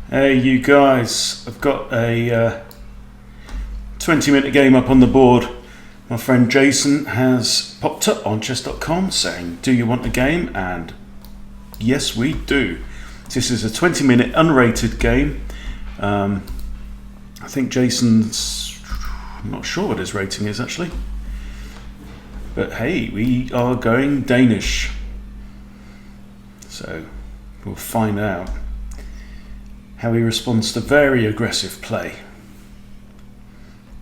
Hey you guys, I've got a 20-minute game up on the board. My friend Jason has popped up on chess.com saying, do you want a game? And yes we do. This is a 20-minute unrated game. I think Jason's, I'm not sure what his rating is actually. But hey, we are going Danish. So we'll find out how he responds to very aggressive play.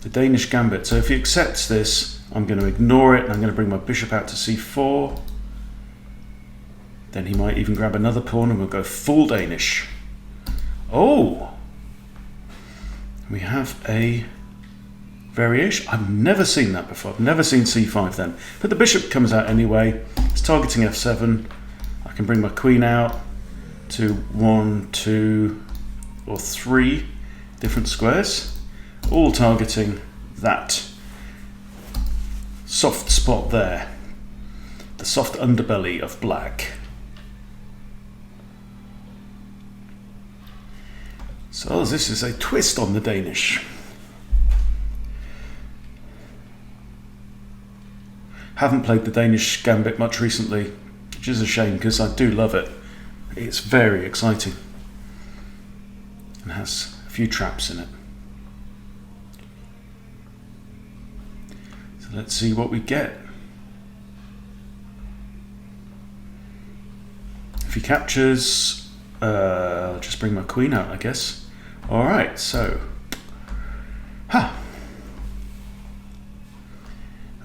The Danish Gambit. So if he accepts this, I'm going to ignore it and I'm going to bring my bishop out to c4. Then he might even grab another pawn and we'll go full Danish. Oh! We have a variation. I've never seen that before. I've never seen c5 then. But the bishop comes out anyway. It's targeting f7. I can bring my queen out to 1, 2, or 3 different squares, all targeting that soft spot there, the soft underbelly of black. So this is a twist on the Danish. Haven't played the Danish Gambit much recently, which is a shame because I do love it. It's very exciting and has a few traps in it. So let's see what we get. If he captures, I'll just bring my queen out, I guess. Alright, so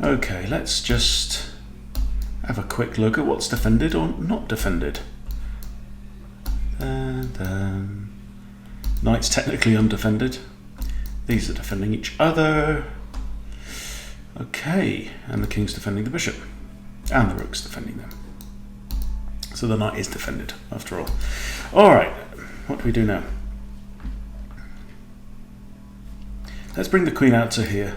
okay, let's just have a quick look at what's defended or not defended. Knight's technically undefended. These are defending each other. Okay, and the king's defending the bishop. And the rook's defending them. So the knight is defended, after all. Alright, what do we do now? Let's bring the queen out to here.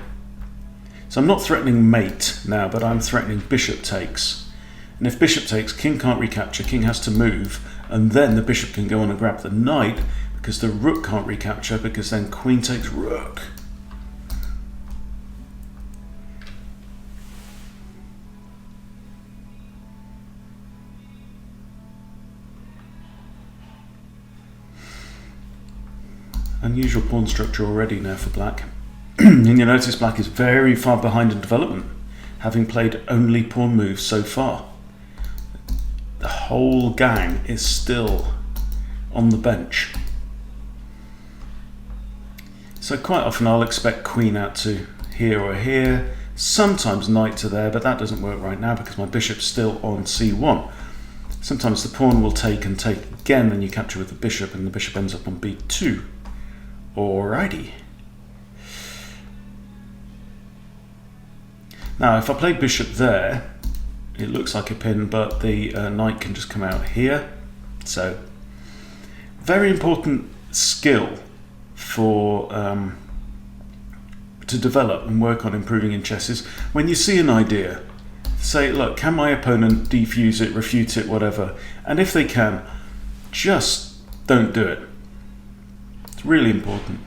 So I'm not threatening mate now, but I'm threatening bishop takes. And if bishop takes, king can't recapture, king has to move, and then the bishop can go on and grab the knight, because the rook can't recapture, because then queen takes rook. Unusual pawn structure already now for black. And you notice black is very far behind in development, having played only pawn moves so far. The whole gang is still on the bench. So quite often I'll expect queen out to here or here, sometimes knight to there, but that doesn't work right now because my bishop's still on c1. Sometimes the pawn will take and take again, then you capture with the bishop and the bishop ends up on b2. Alrighty. Now if I play bishop there, it looks like a pin, but the knight can just come out here. So very important skill for to develop and work on improving in chess is when you see an idea, say, look, can my opponent defuse it, refute it, whatever, and if they can, just don't do it. It's really important.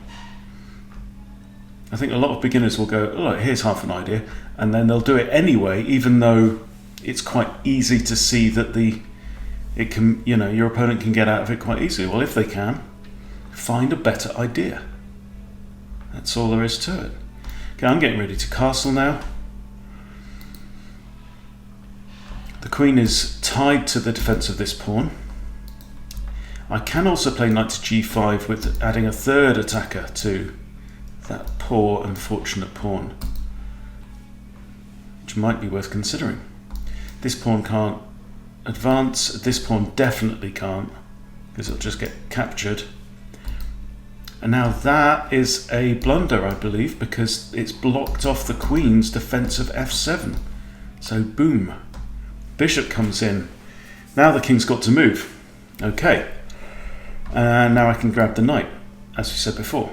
I think a lot of beginners will go, oh, look, here's half an idea, and then they'll do it anyway, even though it's quite easy to see that your opponent can get out of it quite easily. Well, if they can, find a better idea. That's all there is to it. Okay, I'm getting ready to castle now. The queen is tied to the defense of this pawn. I can also play knight to g5 with adding a third attacker to that poor unfortunate pawn, which might be worth considering. This pawn can't advance, this pawn definitely can't, because it'll just get captured. And now that is a blunder, I believe, because it's blocked off the queen's defense of f7. So boom, bishop comes in. Now the king's got to move. Okay, and now I can grab the knight, as we said before.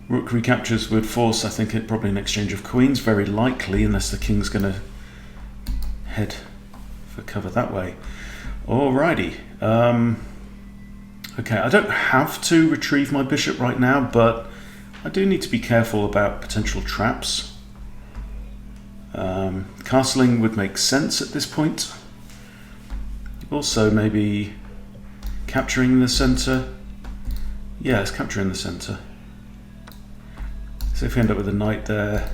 Rook recaptures would force, I think, probably an exchange of queens, very likely, unless the king's going to head for cover that way. Alrighty, Okay, I don't have to retrieve my bishop right now, but I do need to be careful about potential traps. Castling would make sense at this point. Also, maybe capturing the centre. Yeah, it's capturing the centre. So if we end up with a knight there.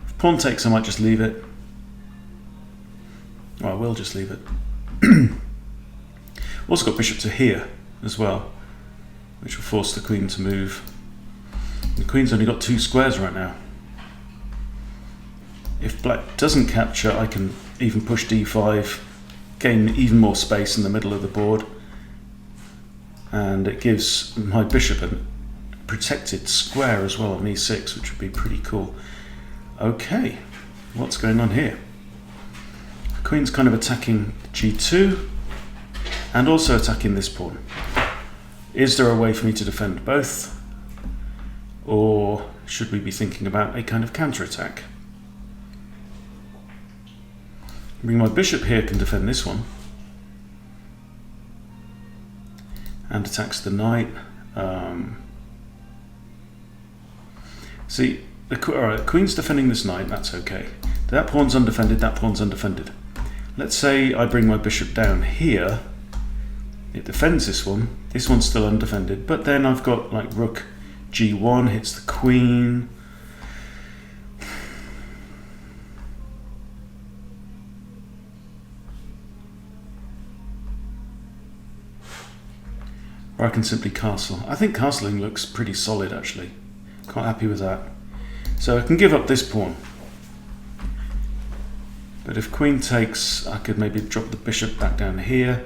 If pawn takes, I might just leave it. Well, I will just leave it. Also got bishop to here as well, which will force the queen to move. The queen's only got 2 squares right now. If black doesn't capture, I can even push d5, gain even more space in the middle of the board, and it gives my bishop a protected square as well on e6, which would be pretty cool. Okay, what's going on here? The queen's kind of attacking g2 and also attacking this pawn. Is there a way for me to defend both, or should we be thinking about a kind of counter-attack? My bishop here can defend this one and attacks the knight. See, the queen's defending this knight, that's okay. That pawn's undefended, that pawn's undefended. Let's say I bring my bishop down here. It defends this one's still undefended, but then I've got like rook g1 hits the queen. Or I can simply castle. I think castling looks pretty solid actually. Quite happy with that. So I can give up this pawn. But if queen takes, I could maybe drop the bishop back down here.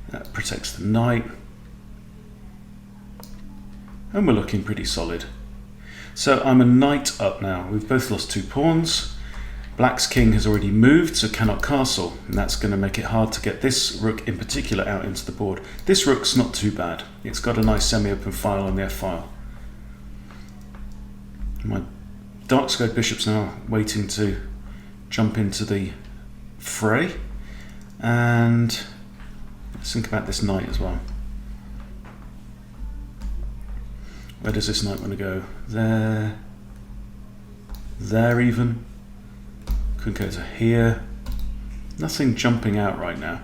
That protects the knight. And we're looking pretty solid. So I'm a knight up now. We've both lost 2 pawns. Black's king has already moved, so cannot castle. And that's going to make it hard to get this rook in particular out into the board. This rook's not too bad. It's got a nice semi-open file on the f-file. My dark-squared bishop's now waiting to jump into the fray. And let's think about this knight as well. Where does this knight want to go? There. There even. Could go to here. Nothing jumping out right now.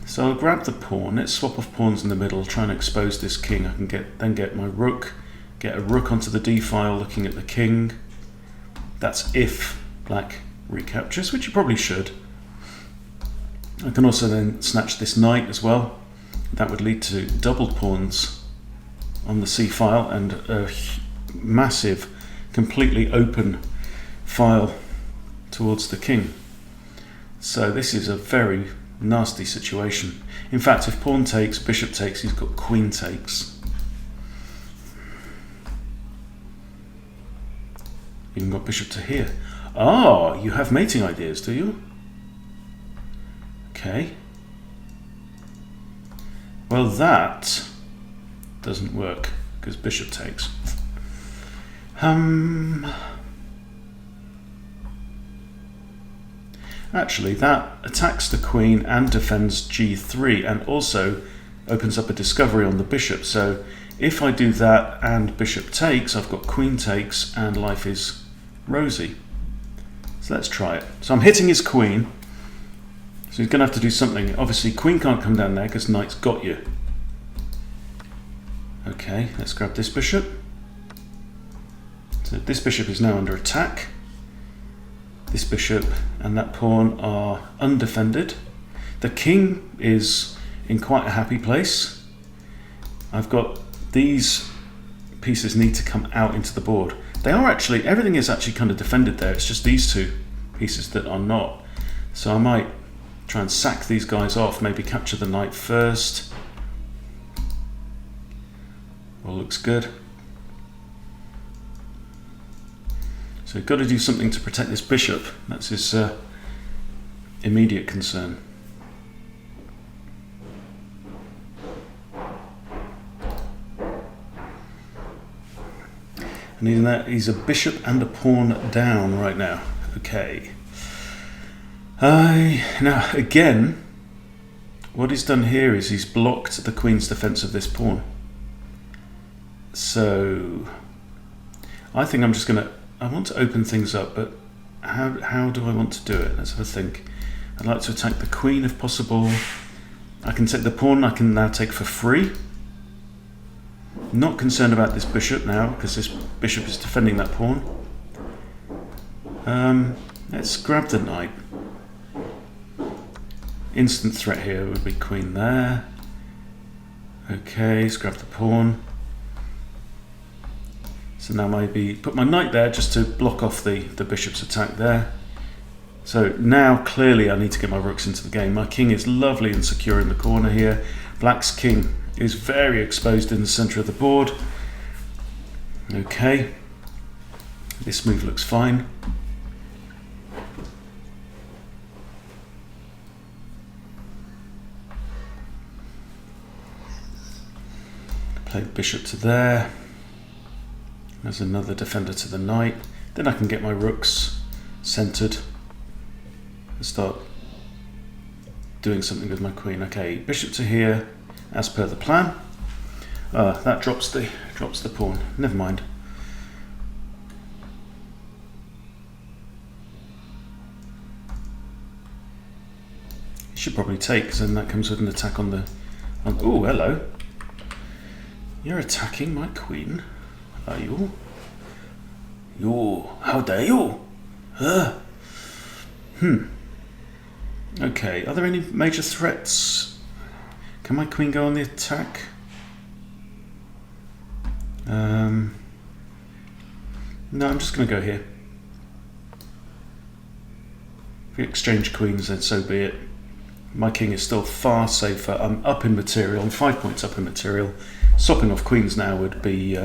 So I'll grab the pawn. Let's swap off pawns in the middle. Try and expose this king. I can get my rook. Get a rook onto the d file, looking at the king. That's if black recaptures, which you probably should. I can also then snatch this knight as well. That would lead to doubled pawns on the c file and a massive, completely open file towards the king. So this is a very nasty situation. In fact, if pawn takes, bishop takes, he's got queen takes. Even got bishop to here. Ah, you have mating ideas, do you? Okay. Well, that doesn't work because bishop takes. Actually, that attacks the queen and defends g3 and also opens up a discovery on the bishop. So if I do that and bishop takes, I've got queen takes and life is rosy. So let's try it. So I'm hitting his queen. So he's going to have to do something. Obviously, queen can't come down there because knight's got you. Okay, let's grab this bishop. So this bishop is now under attack. This bishop and that pawn are undefended. The king is in quite a happy place. I've got these pieces need to come out into the board. They are actually, everything is actually kind of defended there. It's just these 2 pieces that are not. So I might try and sack these guys off, maybe capture the knight first. All looks good. So we've got to do something to protect this bishop. That's his immediate concern. And he's a bishop and a pawn down right now. Okay. Now, again, what he's done here is he's blocked the queen's defense of this pawn. So I think I'm just going to... I want to open things up, but how do I want to do it? Let's have a think. I'd like to attack the queen if possible. I can take the pawn, I can now take for free. Not concerned about this bishop now, because this bishop is defending that pawn. Let's grab the knight. Instant threat here would be queen there. Okay, let's grab the pawn. So now maybe put my knight there just to block off the bishop's attack there. So now clearly I need to get my rooks into the game. My king is lovely and secure in the corner here. Black's king is very exposed in the centre of the board. Okay, this move looks fine. Play the bishop to there. There's another defender to the knight. Then I can get my rooks centered and start doing something with my queen. Okay, bishop to here, as per the plan. That drops the pawn. Never mind. Should probably take, because then that comes with an attack on the. Oh, hello. You're attacking my queen. Are you? You, how dare you? Okay, are there any major threats? Can my queen go on the attack? No, I'm just going to go here. If we exchange queens, then so be it. My king is still far safer. I'm up in material. I'm 5 points up in material. Swapping off queens now would be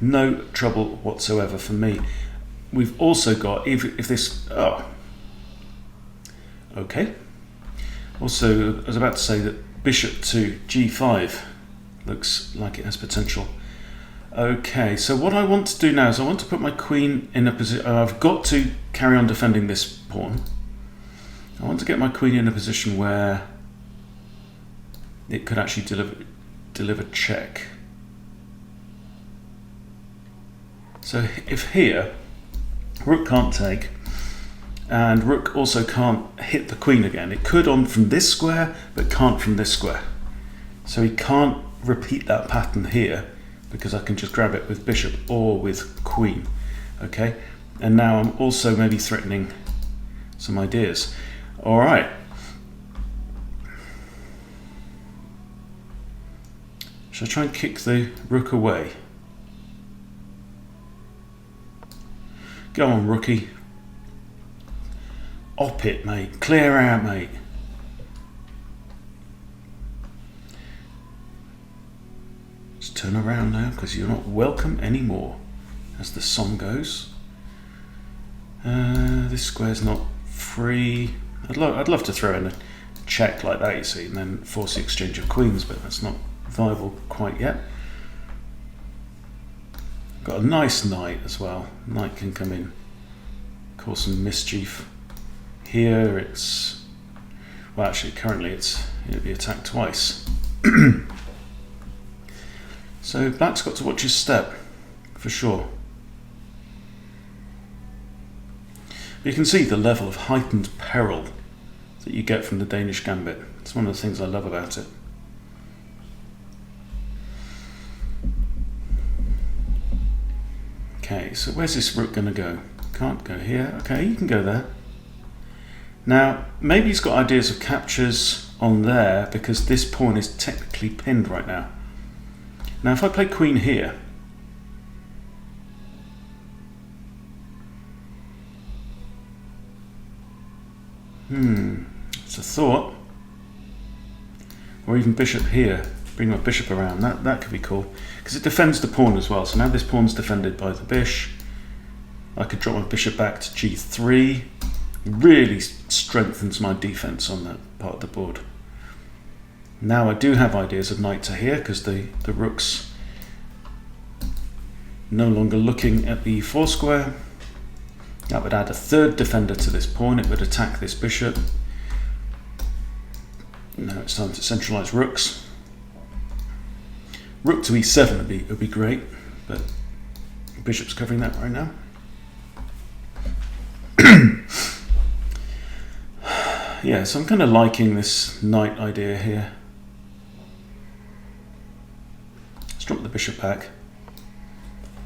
no trouble whatsoever for me. We've also got, if this... Oh. Okay. Also, I was about to say that bishop to g5 looks like it has potential. Okay, so what I want to do now is I want to put my queen in a position... I've got to carry on defending this pawn. I want to get my queen in a position where it could actually deliver check. So if here, rook can't take, and rook also can't hit the queen again. It could on from this square, but can't from this square. So he can't repeat that pattern here, because I can just grab it with bishop or with queen. Okay, and now I'm also maybe threatening some ideas. All right. Should I try and kick the rook away? Go on, rookie. Op it, mate. Clear out, mate. Just turn around now, because you're not welcome anymore, as the song goes. This square's not free. I'd love to throw in a check like that, you see, and then force the exchange of queens, but that's not viable quite yet. Got a nice knight as well. Knight can come in, cause some mischief. Here it's, well, actually currently it'll be attacked twice. So black's got to watch his step for sure. You can see the level of heightened peril that you get from the Danish Gambit. It's one of the things I love about it. Okay, so where's this rook going to go? Can't go here. Okay, you can go there. Now, maybe he's got ideas of captures on there because this pawn is technically pinned right now. Now, if I play queen here, it's a thought. Or even bishop here, bring my bishop around, that could be cool. Because it defends the pawn as well, so now this pawn's defended by the bish. I could drop my bishop back to g3. It really strengthens my defense on that part of the board. Now I do have ideas of knight to here, because the rook's no longer looking at the e4 square. That would add a third defender to this pawn. It would attack this bishop. Now it's time to centralise rooks. Rook to e7 would be great, but the bishop's covering that right now. Yeah, so I'm kind of liking this knight idea here. Let's drop the bishop back.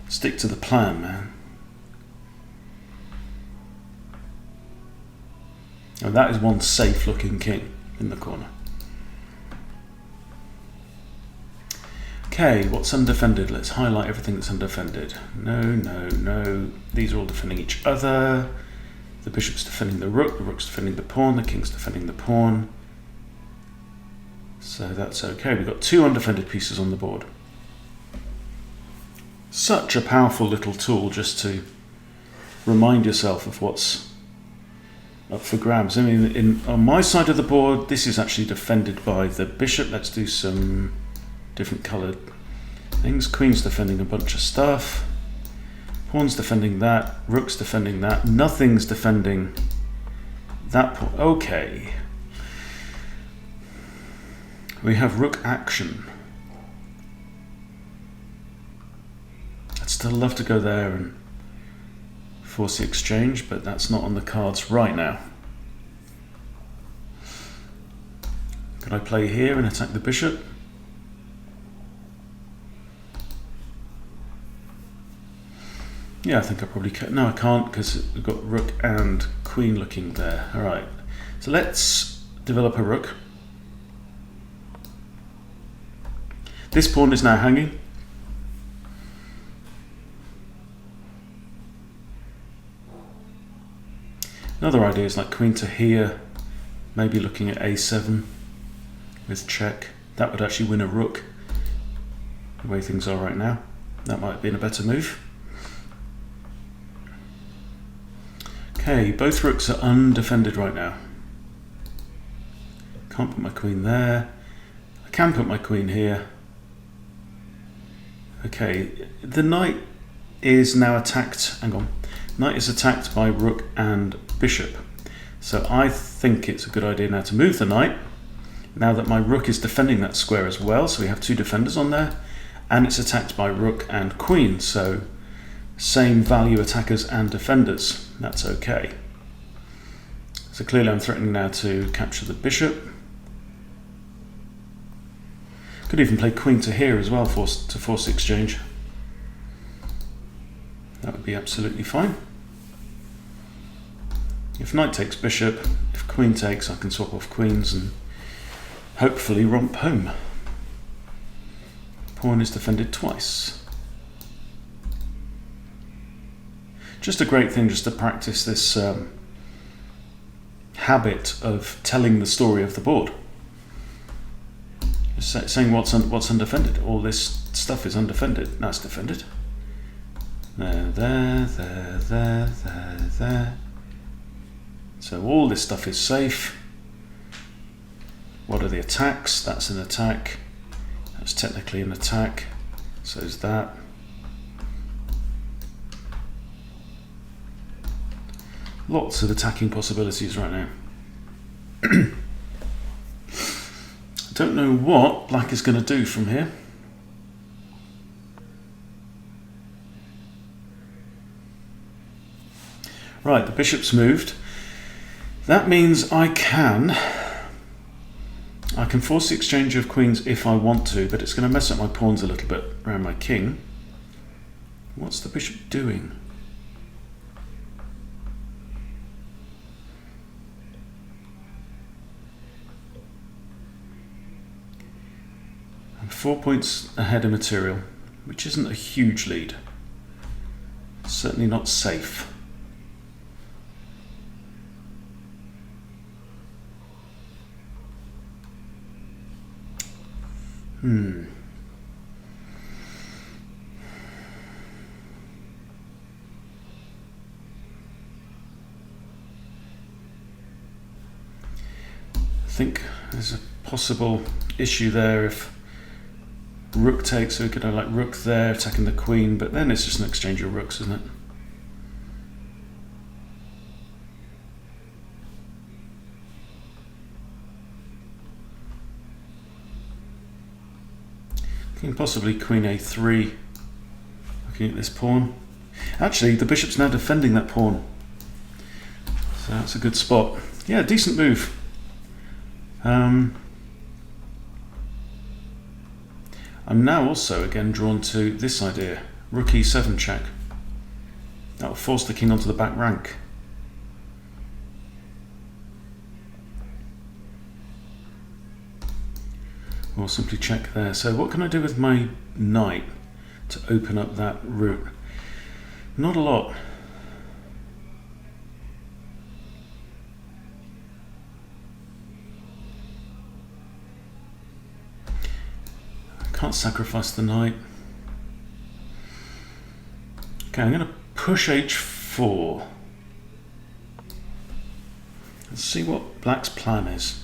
Stick to the plan, man. Oh, that is one safe looking king in the corner. Okay, what's undefended? Let's highlight everything that's undefended. No, no, no. These are all defending each other. The bishop's defending the rook's defending the pawn, the king's defending the pawn. So that's okay. We've got two undefended pieces on the board. Such a powerful little tool just to remind yourself of what's up for grabs. I mean, on my side of the board, this is actually defended by the bishop. Let's do some different coloured things. Queen's defending a bunch of stuff. Pawn's defending that. Rook's defending that. Nothing's defending that pawn. Okay. We have rook action. I'd still love to go there and force the exchange, but that's not on the cards right now. Could I play here and attack the bishop? Yeah, I think I probably can. No, I can't because we've got rook and queen looking there. All right, so let's develop a rook. This pawn is now hanging. Another idea is like queen to here, maybe looking at a7 with check. That would actually win a rook, the way things are right now. That might have been a better move. Okay, both rooks are undefended right now. Can't put my queen there. I can put my queen here. Okay, the knight is now attacked. Hang on. Knight is attacked by rook and bishop. So I think it's a good idea now to move the knight. Now that my rook is defending that square as well, so we have two defenders on there, and it's attacked by rook and queen, so same value attackers and defenders. That's okay. So clearly I'm threatening now to capture the bishop. Could even play queen to here as well to force the exchange. That would be absolutely fine. If knight takes bishop, if queen takes, I can swap off queens and hopefully romp home. Pawn is defended twice. Just a great thing just to practice this habit of telling the story of the board. Just saying what's undefended. All this stuff is undefended. Now it's defended. There, there, there, there, there, there. So all this stuff is safe. What are the attacks? That's an attack. That's technically an attack. So is that. Lots of attacking possibilities right now. Don't know what black is going to do from here. Right, the bishop's moved. That means I can force the exchange of queens if I want to, but it's going to mess up my pawns a little bit around my king. What's the bishop doing? I'm 4 points ahead of material, which isn't a huge lead. Certainly not safe. I think there's a possible issue there if rook takes, so we could have like rook there attacking the queen, but then it's just an exchange of rooks, isn't it? can possibly queen a3, looking at this pawn. Actually, the bishop's now defending that pawn, so that's a good spot. Yeah, decent move. I'm now also again drawn to this idea, rook e7 check. That will force the king onto the back rank. Or simply check there. So what can I do with my knight to open up that route? Not a lot. I can't sacrifice the knight. Okay, I'm going to push h4. Let's see what black's plan is.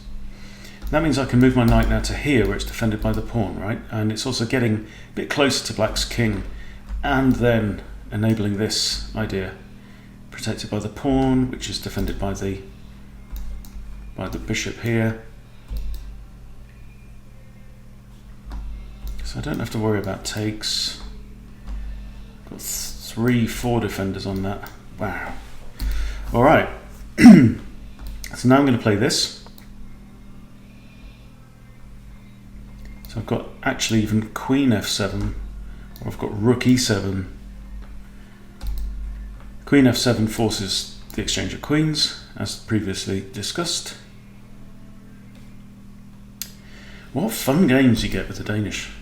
That means I can move my knight now to here where it's defended by the pawn, right? And it's also getting a bit closer to black's king, and then enabling this idea, protected by the pawn, which is defended by the bishop here. So I don't have to worry about takes. Got 3-4 defenders on that. Wow. All right. So now I'm going to play this. So I've got actually even queen f7, or I've got rook e7. Queen f7 forces the exchange of queens, as previously discussed. What fun games you get with the Danish.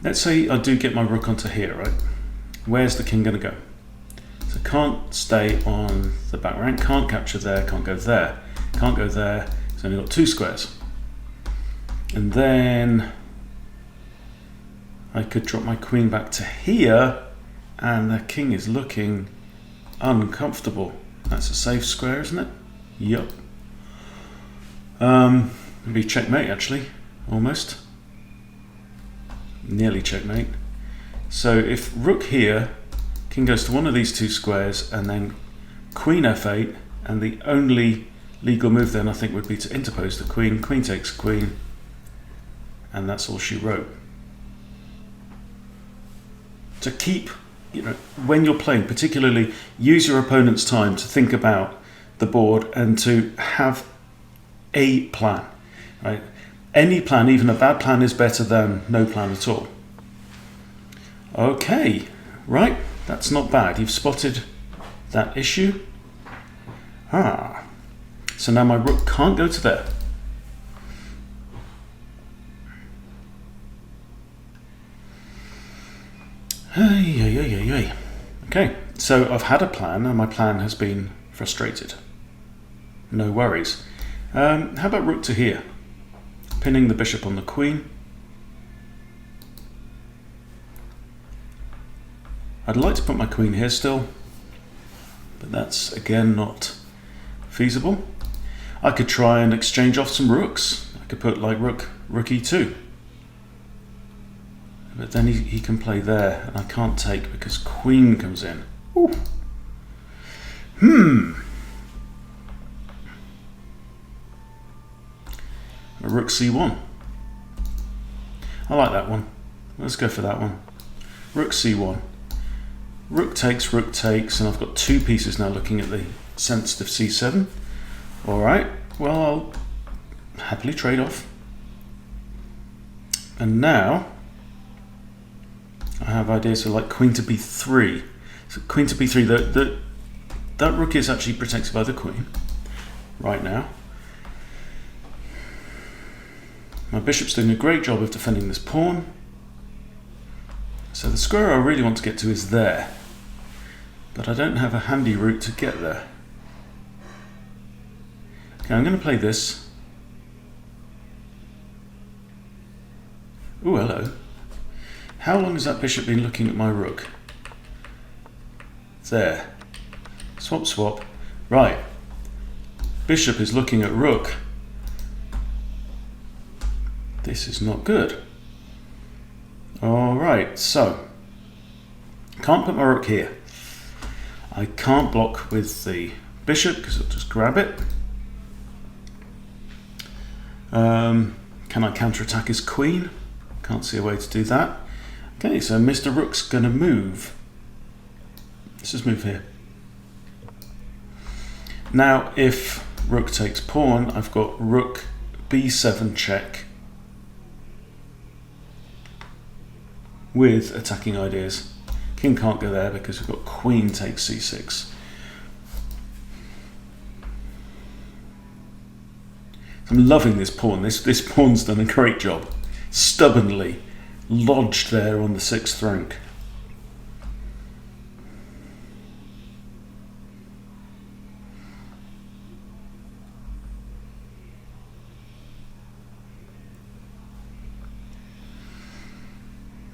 Let's say I do get my rook onto here, right? Where's the king going to go? So can't stay on the back rank, can't capture there, can't go there, can't go there. It's only got 2 squares. And then I could drop my queen back to here, and the king is looking uncomfortable. That's a safe square, isn't it? Yup. Maybe checkmate, actually, almost. Nearly checkmate. So if rook here, king goes to one of these 2 squares, and then queen f8, and the only legal move then I think would be to interpose the queen. Queen takes queen, and that's all she wrote. To keep, when you're playing, particularly use your opponent's time to think about the board and to have a plan, right? Any plan, even a bad plan, is better than no plan at all. Okay, right, that's not bad. You've spotted that issue. So now my rook can't go to there. Okay, so I've had a plan and my plan has been frustrated. No worries. How about rook to here? Pinning the bishop on the queen. I'd like to put my queen here still, but that's again not feasible. I could try and exchange off some rooks. I could put like rook e2. But then he can play there, and I can't take because queen comes in. Ooh. A rook c1. I like that one. Let's go for that one. Rook c1. Rook takes, and I've got 2 pieces now looking at the sensitive c7. Alright, well, I'll happily trade off. And now I have ideas for like queen to b3. So queen to b3, that rook is actually protected by the queen right now. My bishop's doing a great job of defending this pawn. So the square I really want to get to is there, but I don't have a handy route to get there. Okay, I'm going to play this. Ooh, hello. How long has that bishop been looking at my rook? There. Swap, swap. Right. Bishop is looking at rook. This is not good. Alright, so can't put my rook here. I can't block with the bishop because it'll just grab it. Can I counterattack his queen? Can't see a way to do that. Okay, so Mr. Rook's going to move. Let's just move here. Now, if Rook takes pawn, I've got Rook B7 check with attacking ideas. King can't go there because we've got Queen takes C6. I'm loving this pawn. This pawn's done a great job. Stubbornly lodged there on the 6th rank.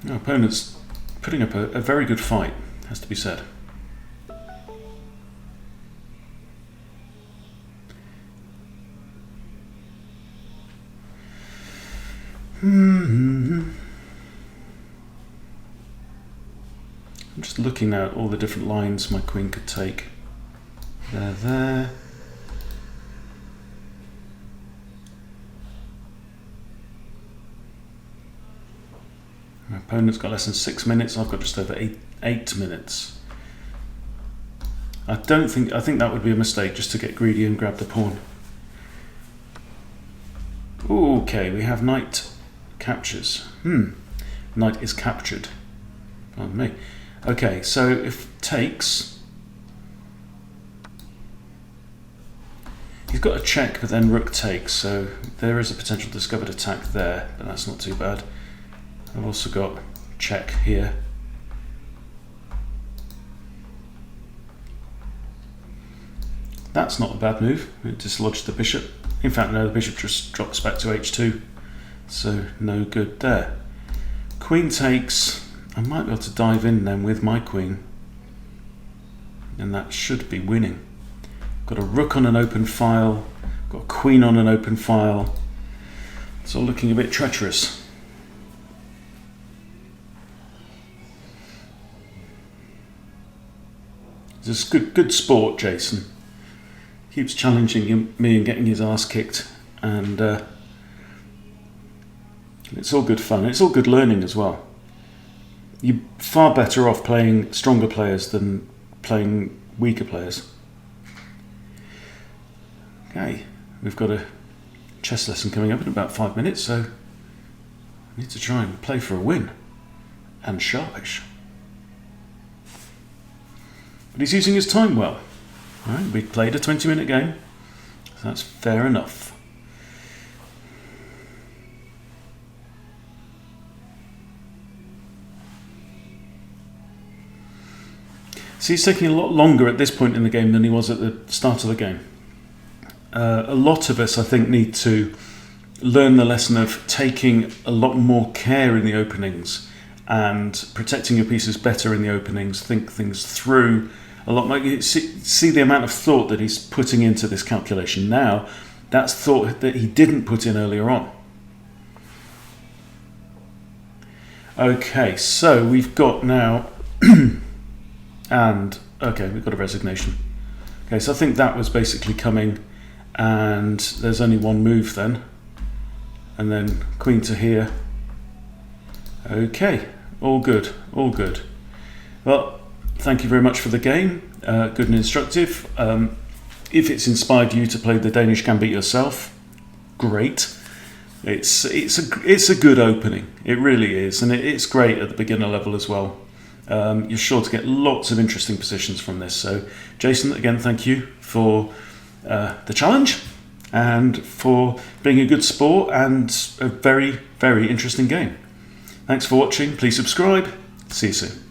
Our opponent's putting up a very good fight, has to be said. I'm just looking at all the different lines my queen could take. There. My opponent's got less than 6 minutes. I've got just over eight minutes. I think that would be a mistake just to get greedy and grab the pawn. Okay, we have knight captures. Knight is captured. Pardon me. Okay, so if takes, he's got a check, but then rook takes, so there is a potential discovered attack there, but that's not too bad. I've also got check here. That's not a bad move. It dislodged the bishop. In fact, no, the bishop just drops back to h2, so no good there. Queen takes. I might be able to dive in then with my queen, and that should be winning. Got a rook on an open file, got a queen on an open file. It's all looking a bit treacherous. This is good sport, Jason. Keeps challenging me and getting his ass kicked, and it's all good fun. It's all good learning as well. You're far better off playing stronger players than playing weaker players. Okay, we've got a chess lesson coming up in about 5 minutes, so I need to try and play for a win, and sharpish. But he's using his time well. All right, we played a 20-minute game, so that's fair enough. So he's taking a lot longer at this point in the game than he was at the start of the game. A lot of us, I think, need to learn the lesson of taking a lot more care in the openings and protecting your pieces better in the openings, think things through a lot more. See the amount of thought that he's putting into this calculation now. That's thought that he didn't put in earlier on. Okay, so we've got now... And, okay, we've got a resignation. Okay, so I think that was basically coming, and there's only one move then. And then queen to here. Okay, all good, all good. Well, thank you very much for the game. Good and instructive. If it's inspired you to play the Danish Gambit yourself, great. It's a good opening. It really is, and it's great at the beginner level as well. You're sure to get lots of interesting positions from this. So, Jason, again, thank you for the challenge and for being a good sport and a very, very interesting game. Thanks for watching. Please subscribe. See you soon.